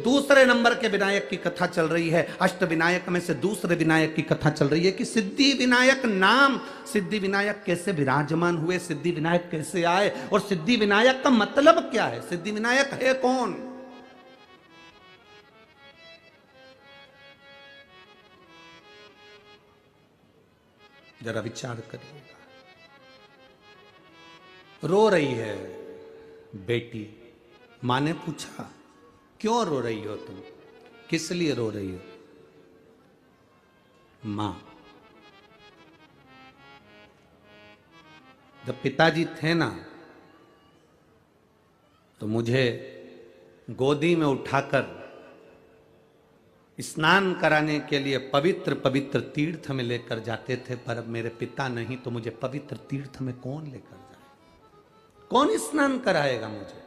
दूसरे नंबर के विनायक की कथा चल रही है। अष्ट विनायक में से दूसरे विनायक की कथा चल रही है कि सिद्धि विनायक नाम, सिद्धि विनायक कैसे विराजमान हुए, सिद्धि विनायक कैसे आए और सिद्धि विनायक का मतलब क्या है, सिद्धि विनायक है कौन। जरा विचार करिएगा। रो रही है बेटी, मां ने पूछा क्यों रो रही हो तुम, किस लिए रो रही हो? मां, जब पिताजी थे ना तो मुझे गोदी में उठाकर स्नान कराने के लिए पवित्र पवित्र तीर्थ में लेकर जाते थे, पर अब मेरे पिता नहीं तो मुझे पवित्र तीर्थ में कौन लेकर जाए, कौन स्नान कराएगा मुझे?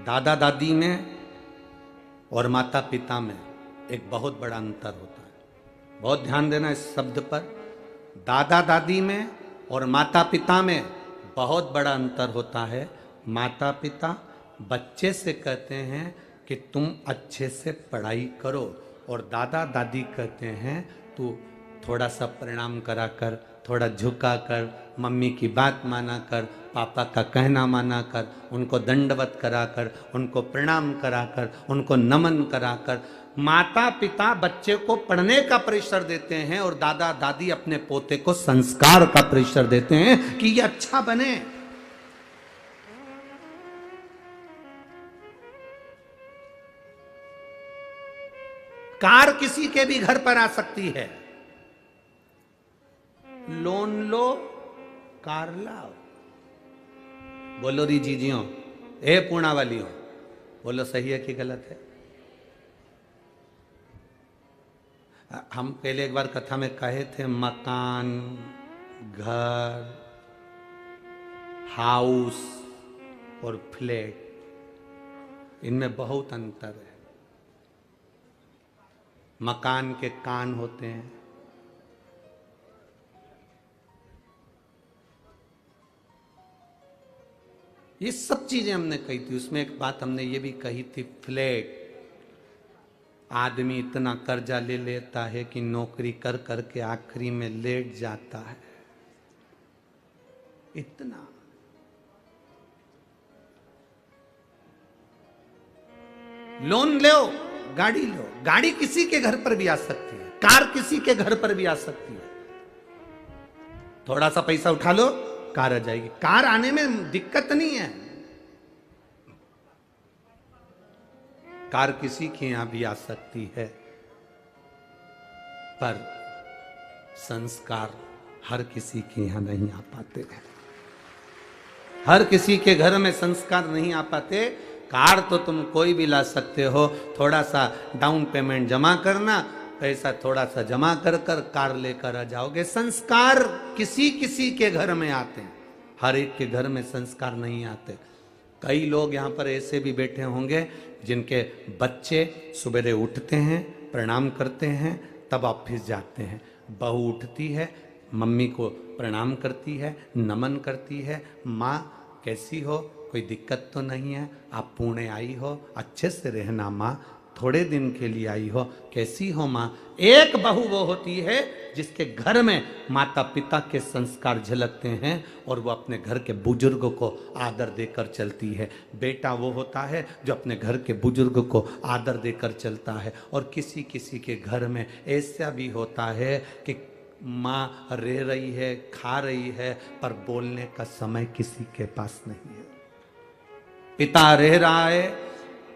दादा दादी में और माता पिता में एक बहुत बड़ा अंतर होता है। बहुत ध्यान देना इस शब्द पर। दादा दादी में और माता पिता में बहुत बड़ा अंतर होता है। माता पिता बच्चे से कहते हैं कि तुम अच्छे से पढ़ाई करो और दादा दादी कहते हैं तू थोड़ा सा प्रणाम करा कर, थोड़ा झुका कर, मम्मी की बात माना कर, पापा का कहना माना कर, उनको दंडवत करा कर, उनको प्रणाम करा कर, उनको नमन करा कर। माता पिता बच्चे को पढ़ने का प्रेशर देते हैं और दादा दादी अपने पोते को संस्कार का प्रेशर देते हैं कि ये अच्छा बने। कार किसी के भी घर पर आ सकती है, लोन लो कार लाओ। बोलो री जीजियों, ए पूर्णा वालियों, बोलो सही है कि गलत है? हम पहले एक बार कथा में कहे थे मकान, घर, हाउस और फ्लैट, इनमें बहुत अंतर है। मकान के कान होते हैं, ये सब चीजें हमने कही थी। उसमें एक बात हमने ये भी कही थी, फ्लैट, आदमी इतना कर्जा ले लेता है कि नौकरी कर करके आखिरी में लेट जाता है। इतना लोन लो, गाड़ी लो। गाड़ी किसी के घर पर भी आ सकती है, कार किसी के घर पर भी आ सकती है। थोड़ा सा पैसा उठा लो, कार आ जाएगी। कार आने में दिक्कत नहीं है, कार किसी के यहां भी आ सकती है, पर संस्कार हर किसी के यहां नहीं आ पाते हैं। हर किसी के घर में संस्कार नहीं आ पाते। कार तो तुम कोई भी ला सकते हो, थोड़ा सा डाउन पेमेंट जमा करना, पैसा थोड़ा सा जमा कर कर कार लेकर आ जाओगे। संस्कार किसी किसी के घर में आते हैं, हर एक के घर में संस्कार नहीं आते। कई लोग यहाँ पर ऐसे भी बैठे होंगे जिनके बच्चे सुबह उठते हैं, प्रणाम करते हैं, तब ऑफिस जाते हैं। बहू उठती है, मम्मी को प्रणाम करती है, नमन करती है, माँ कैसी हो, कोई दिक्कत तो नहीं है, आप पुणे आई हो, अच्छे से रहना माँ, थोड़े दिन के लिए आई हो, कैसी हो माँ। एक बहू वो होती है जिसके घर में माता पिता के संस्कार झलकते हैं और वो अपने घर के बुजुर्गों को आदर देकर चलती है। बेटा वो होता है जो अपने घर के बुजुर्ग को आदर देकर चलता है। और किसी किसी के घर में ऐसा भी होता है कि माँ रह रही है, खा रही है, पर बोलने का समय किसी के पास नहीं है। पिता रह रहा है,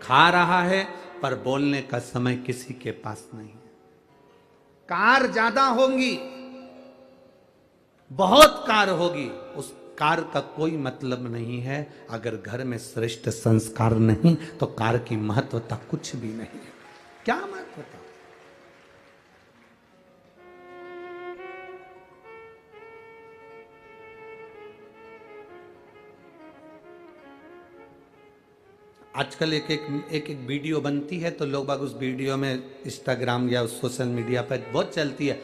खा रहा है, पर बोलने का समय किसी के पास नहीं है। कार ज्यादा होंगी, बहुत कार होगी, उस कार का कोई मतलब नहीं है। अगर घर में श्रेष्ठ संस्कार नहीं तो कार की महत्वता कुछ भी नहीं है। क्या महत्वता? आजकल एक वीडियो बनती है तो लोग बाग उस वीडियो में इंस्टाग्राम या उस सोशल मीडिया पर बहुत चलती है,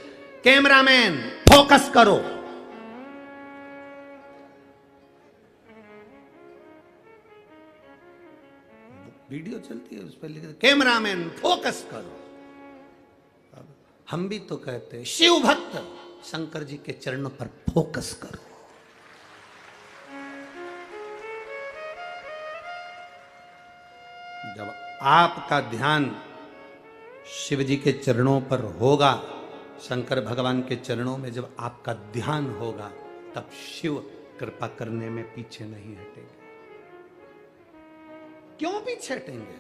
कैमरामैन फोकस करो। वीडियो चलती है, उस पर लिखते कैमरामैन फोकस करो। अब हम भी तो कहते हैं शिव भक्त शंकर जी के चरणों पर फोकस करो। जब आपका ध्यान शिव जी के चरणों पर होगा, शंकर भगवान के चरणों में जब आपका ध्यान होगा, तब शिव कृपा करने में पीछे नहीं हटेंगे। क्यों पीछे हटेंगे?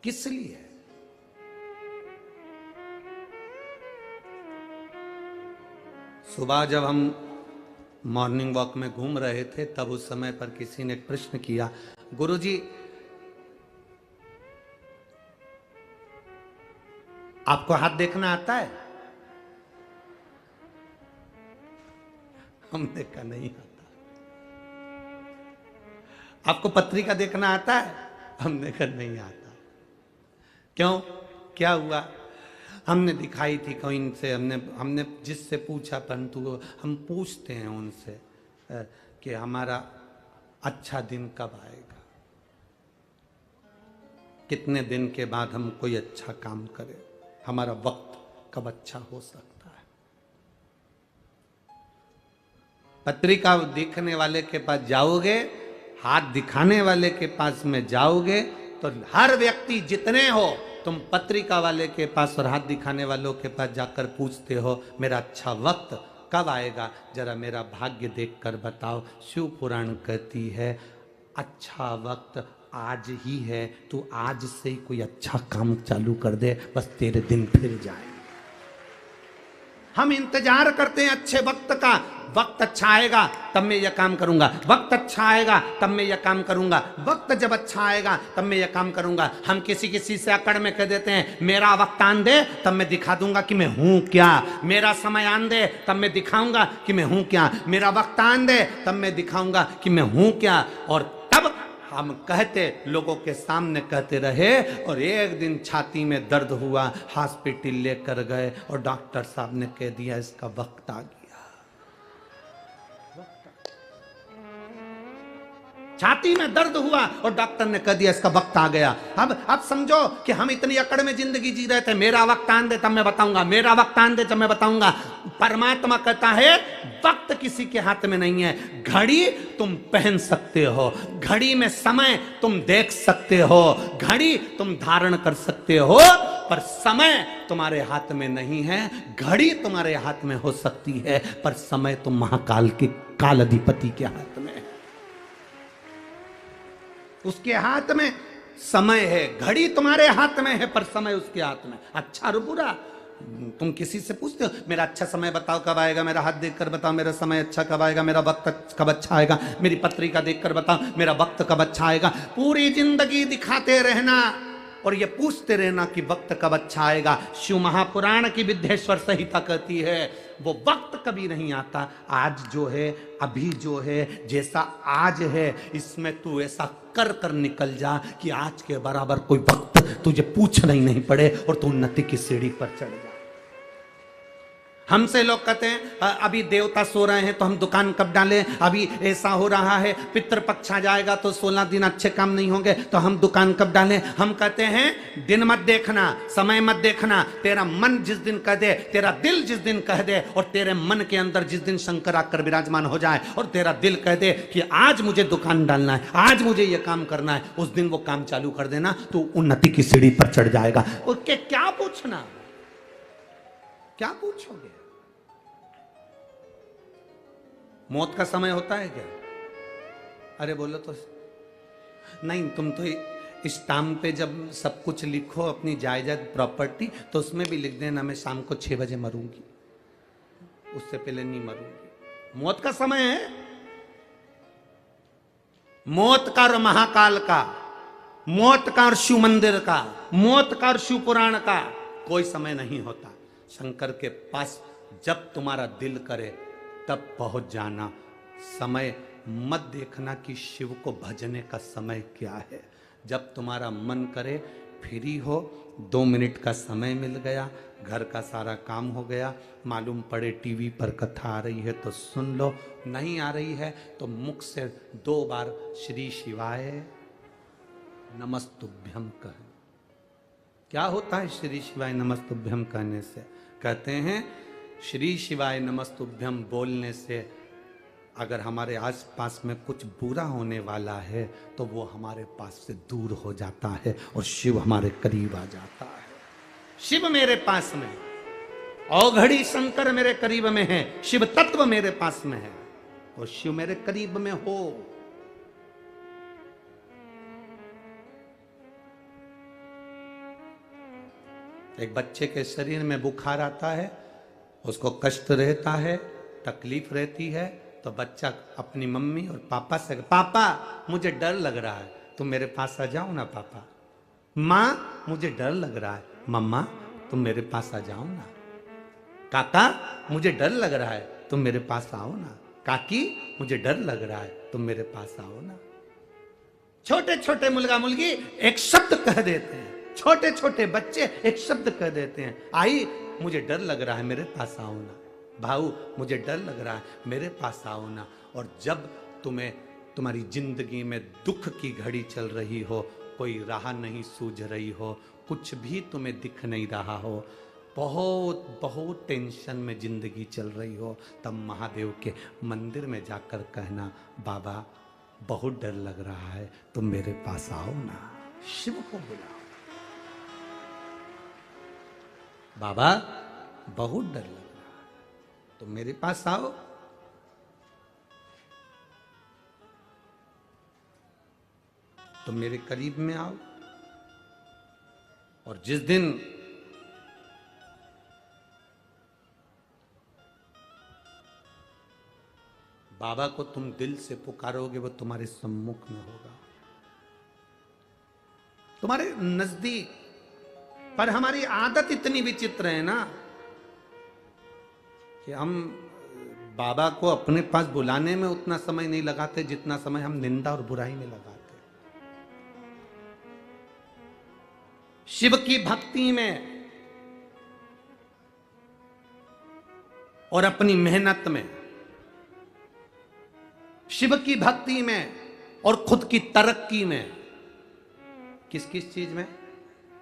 किस लिए? सुबह जब हम मॉर्निंग वॉक में घूम रहे थे, तब उस समय पर किसी ने प्रश्न किया, गुरुजी आपको हाथ देखना आता है? हमने कहा नहीं आता। आपको पत्रिका देखना आता है? हमने कहा नहीं आता। क्यों, क्या हुआ? हमने दिखाई थी कोई इनसे, हमने जिससे पूछा, परंतु हम पूछते हैं उनसे कि हमारा अच्छा दिन कब आएगा, कितने दिन के बाद हम कोई अच्छा काम करें, हमारा वक्त कब अच्छा हो सकता है। पत्रिका देखने वाले के पास जाओगे, हाथ दिखाने वाले के पास में जाओगे, तो हर व्यक्ति जितने हो, तुम पत्रिका वाले के पास और हाथ दिखाने वालों के पास जाकर पूछते हो मेरा अच्छा वक्त कब आएगा, जरा मेरा भाग्य देखकर बताओ। शिव पुराण कहती है अच्छा वक्त आज ही है, तू आज से ही कोई अच्छा काम चालू कर दे, बस तेरे दिन फिर जाए। हम इंतजार करते हैं अच्छे वक्त का, वक्त अच्छा आएगा तब मैं यह काम करूंगा, वक्त अच्छा आएगा तब मैं यह काम करूंगा, वक्त जब अच्छा आएगा तब मैं यह काम करूंगा। हम किसी किसी से अकड़ में कह देते हैं मेरा वक्त आन दे तब मैं दिखा दूंगा कि मैं हूं क्या, मेरा समय आन दे तब मैं दिखाऊंगा कि मैं हूं क्या, मेरा वक्त आन दे तब मैं दिखाऊंगा कि मैं हूं क्या। और तब हम कहते, लोगों के सामने कहते रहे, और एक दिन छाती में दर्द हुआ, हॉस्पिटल लेकर गए और डॉक्टर साहब ने कह दिया इसका वक्त आ गया। छाती में दर्द हुआ और डॉक्टर ने कह दिया इसका वक्त आ गया। अब समझो कि हम इतनी अकड़ में जिंदगी जी रहे थे, मेरा वक्त आन दे तब मैं बताऊंगा, मेरा वक्त आन दे तब मैं बताऊंगा। परमात्मा कहता है वक्त किसी के हाथ में नहीं है। घड़ी तुम पहन सकते हो, घड़ी में समय तुम देख सकते हो, घड़ी तुम धारण कर सकते हो, पर समय तुम्हारे हाथ में नहीं है। घड़ी तुम्हारे हाथ में हो सकती है, पर समय तो महाकाल के काल अधिपति के हाथ में है। उसके हाथ में समय है। घड़ी तुम्हारे हाथ में है, पर समय उसके हाथ में। अच्छा और बुरा, तुम किसी से पूछते हो मेरा अच्छा समय बताओ कब आएगा, मेरा हाथ देखकर बताओ मेरा समय अच्छा कब आएगा, मेरा वक्त कब अच्छा आएगा, मेरी पत्रिका देखकर बताओ मेरा वक्त कब अच्छा आएगा। पूरी जिंदगी दिखाते रहना और ये पूछते रहना कि वक्त कब अच्छा आएगा। शिव महापुराण की विद्येश्वर संहिता कहती है वो वक्त कभी नहीं आता। आज जो है, अभी जो है, जैसा आज है, इसमें तू ऐसा कर कर निकल जा कि आज के बराबर कोई वक्त तुझे पूछना ही नहीं पड़े और तू उन्नति की सीढ़ी पर चढ़ जा। हमसे लोग कहते हैं अभी देवता सो रहे हैं तो हम दुकान कब डालें, अभी ऐसा हो रहा है, पितृपक्ष आ जाएगा तो 16 दिन अच्छे काम नहीं होंगे तो हम दुकान कब डालें। हम कहते हैं दिन मत देखना, समय मत देखना, तेरा मन जिस दिन कह दे, तेरा दिल जिस दिन कह दे, और तेरे मन के अंदर जिस दिन शंकर आकर विराजमान हो जाए और तेरा दिल कह दे कि आज मुझे दुकान डालना है, आज मुझे ये काम करना है, उस दिन वो काम चालू कर देना, तो उन्नति की सीढ़ी पर चढ़ जाएगा। उसके क्या पूछना, क्या पूछोगे। मौत का समय होता है क्या? अरे बोलो तो नहीं। तुम तो स्टाम्प पे जब सब कुछ लिखो अपनी जायदाद प्रॉपर्टी, तो उसमें भी लिख देना मैं शाम को 6 बजे मरूंगी, उससे पहले नहीं मरूंगी। मौत का समय है, मौत का और महाकाल का, मौत का और शिव मंदिर का, मौत का और शिव पुराण का कोई समय नहीं होता। शंकर के पास जब तुम्हारा दिल करे तब पहुंच जाना। समय मत देखना कि शिव को भजने का समय क्या है। जब तुम्हारा मन करे, फ्री हो, 2 मिनट का समय मिल गया, घर का सारा काम हो गया, मालूम पड़े टीवी पर कथा आ रही है तो सुन लो, नहीं आ रही है तो मुख से 2 बार श्री शिवाय नमस्तुभ्यम कह। क्या होता है श्री शिवाय नमस्तुभ्यम कहने से? कहते हैं श्री शिवाय नमस्तुभ्यम बोलने से अगर हमारे आसपास में कुछ बुरा होने वाला है तो वो हमारे पास से दूर हो जाता है और शिव हमारे करीब आ जाता है। शिव मेरे पास में, औघड़ी शंकर मेरे करीब में है, शिव तत्व मेरे पास में है, और शिव मेरे करीब में हो। एक बच्चे के शरीर में बुखार आता है, उसको कष्ट रहता है, तकलीफ रहती है, तो बच्चा अपनी मम्मी और पापा से, पापा मुझे डर लग रहा है, तुम मेरे पास आ जाओ ना पापा। माँ मुझे डर लग रहा है, मम्मा तुम मेरे पास आ जाओ ना। काका मुझे डर लग रहा है, तुम मेरे पास आओ ना। काकी मुझे डर लग रहा है, तुम मेरे पास आओ ना। छोटे छोटे मुलगा मुलगी एक शब्द कह देते हैं, छोटे छोटे बच्चे एक शब्द कह देते हैं, आई मुझे डर लग रहा है, मेरे पास आओ ना। भाऊ मुझे डर लग रहा है, मेरे पास आओ ना। और जब तुम्हारी जिंदगी में दुख की घड़ी चल रही हो, कोई राह नहीं सूझ रही हो, कुछ भी तुम्हें दिख नहीं रहा हो, बहुत बहुत टेंशन में जिंदगी चल रही हो, तब महादेव के मंदिर में जाकर कहना, बाबा बहुत डर लग रहा है, तुम मेरे पास आओ ना। शिव को बुलाओ, बाबा बहुत डर लग रहा है, तुम मेरे पास आओ। तुम मेरे करीब में आओ। और जिस दिन बाबा को तुम दिल से पुकारोगे, वो तुम्हारे सम्मुख में होगा, तुम्हारे नजदीक। पर हमारी आदत इतनी विचित्र है ना कि हम बाबा को अपने पास बुलाने में उतना समय नहीं लगाते जितना समय हम निंदा और बुराई में लगाते। शिव की भक्ति में और अपनी मेहनत में, शिव की भक्ति में और खुद की तरक्की में, किस किस चीज में?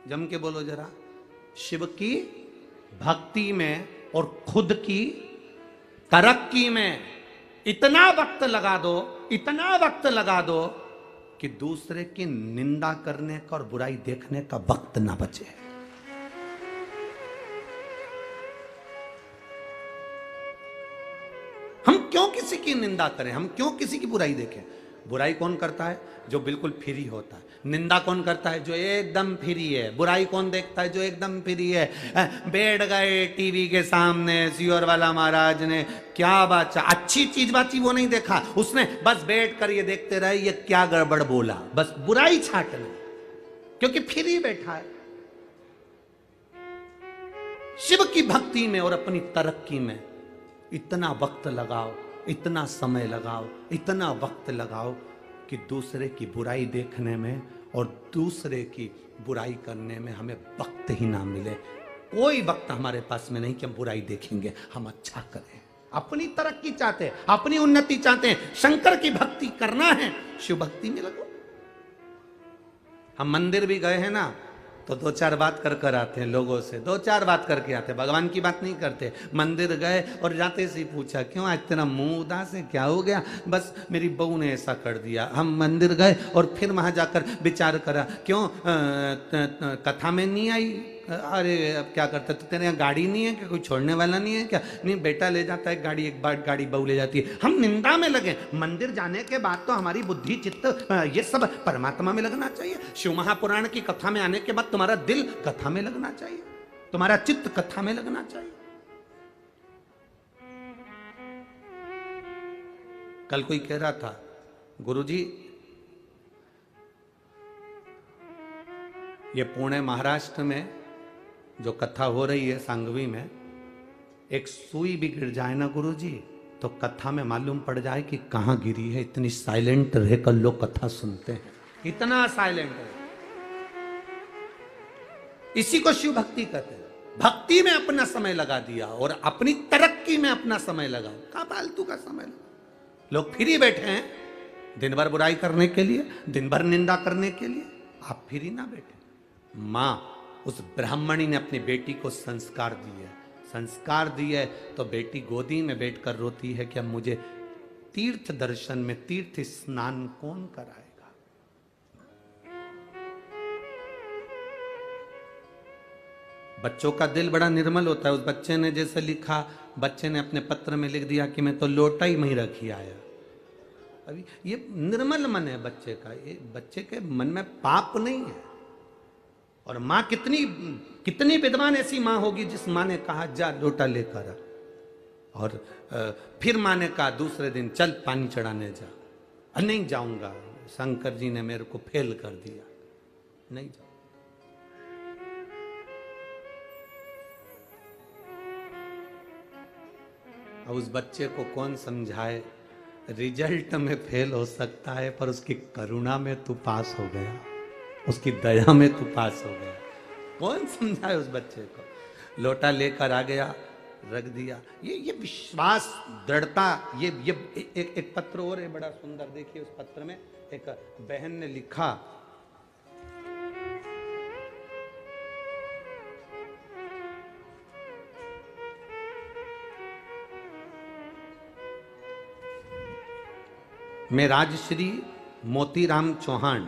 जम के बोलो जरा। शिव की भक्ति में और खुद की तरक्की में इतना वक्त लगा दो, इतना वक्त लगा दो कि दूसरे की निंदा करने का और बुराई देखने का वक्त ना बचे। हम क्यों किसी की निंदा करें, हम क्यों किसी की बुराई देखें। बुराई कौन करता है? जो बिल्कुल फ्री होता है। निंदा कौन करता है? जो एकदम फ्री है। बुराई कौन देखता है? जो एकदम फ्री है। बैठ गए टीवी के सामने, सियोर वाला महाराज ने क्या बात, अच्छी चीज बात वो नहीं देखा उसने, बस बैठ कर ये देखते रहे ये क्या गड़बड़ बोला, बस बुराई छाटना, क्योंकि फ्री बैठा है। शिव की भक्ति में और अपनी तरक्की में इतना वक्त लगाओ, इतना समय लगाओ, इतना वक्त लगाओ कि दूसरे की बुराई देखने में और दूसरे की बुराई करने में हमें वक्त ही ना मिले। कोई वक्त हमारे पास में नहीं कि हम बुराई देखेंगे, हम अच्छा करें। अपनी तरक्की चाहते हैं, अपनी उन्नति चाहते हैं, शंकर की भक्ति करना है, शिव भक्ति में लगो। हम मंदिर भी गए हैं ना तो दो चार बात कर कर आते हैं, लोगों से दो चार बात करके आते हैं, भगवान की बात नहीं करते। मंदिर गए और जाते से पूछा क्यों आज तेरा मुंह उदास है, क्या हो गया? बस मेरी बहू ने ऐसा कर दिया। हम मंदिर गए और फिर वहां जाकर विचार करा क्यों कथा में नहीं आई, अरे अब क्या करता, तो तेरे यहाँ गाड़ी नहीं है क्या, कोई छोड़ने वाला नहीं है क्या? नहीं बेटा ले जाता है गाड़ी, एक बार गाड़ी बहू ले जाती है। हम निंदा में लगे। मंदिर जाने के बाद तो हमारी बुद्धि चित्त ये सब परमात्मा में लगना चाहिए। शिव महापुराण की कथा में आने के बाद तुम्हारा दिल कथा में लगना चाहिए, तुम्हारा चित्त कथा में लगना चाहिए। कल कोई कह रहा था गुरुजी ये पुणे महाराष्ट्र में जो कथा हो रही है सांगवी में, एक सुई भी गिर जाए ना गुरुजी तो कथा में मालूम पड़ जाए कि कहां गिरी है। इतनी साइलेंट रहकर लोग कथा सुनते हैं, इतना साइलेंट है। इसी को शिव भक्ति कहते हैं। भक्ति में अपना समय लगा दिया और अपनी तरक्की में अपना समय लगा, कहां फालतू का समय लगा। लोग फ्री बैठे हैं दिन भर बुराई करने के लिए, दिन भर निंदा करने के लिए। आप फ्री ना बैठे। मां उस ब्राह्मणी ने अपनी बेटी को संस्कार दिए, संस्कार दिए तो बेटी गोदी में बैठकर रोती है कि अब मुझे तीर्थ दर्शन में तीर्थ स्नान कौन कराएगा। बच्चों का दिल बड़ा निर्मल होता है। उस बच्चे ने जैसे लिखा, बच्चे ने अपने पत्र में लिख दिया कि मैं तो लोटा ही नहीं रखी आया। अभी ये निर्मल मन है बच्चे का, ये बच्चे के मन में पाप नहीं है। और मां कितनी विद्वान ऐसी मां होगी जिस मां ने कहा जा लोटा लेकर आ, और फिर मां ने कहा दूसरे दिन चल पानी चढ़ाने जा। नहीं जाऊंगा, शंकर जी ने मेरे को फेल कर दिया, नहीं जाऊंगा। अब उस बच्चे को कौन समझाए, रिजल्ट में फेल हो सकता है पर उसकी करुणा में तू पास हो गया, उसकी दया में तू पास हो गया। कौन समझाए उस बच्चे को। लोटा लेकर आ गया, रख दिया। ये विश्वास, दृढ़ता। ये एक पत्र और है बड़ा सुंदर, देखिए उस पत्र में एक बहन ने लिखा, मैं राजश्री मोतीराम चौहान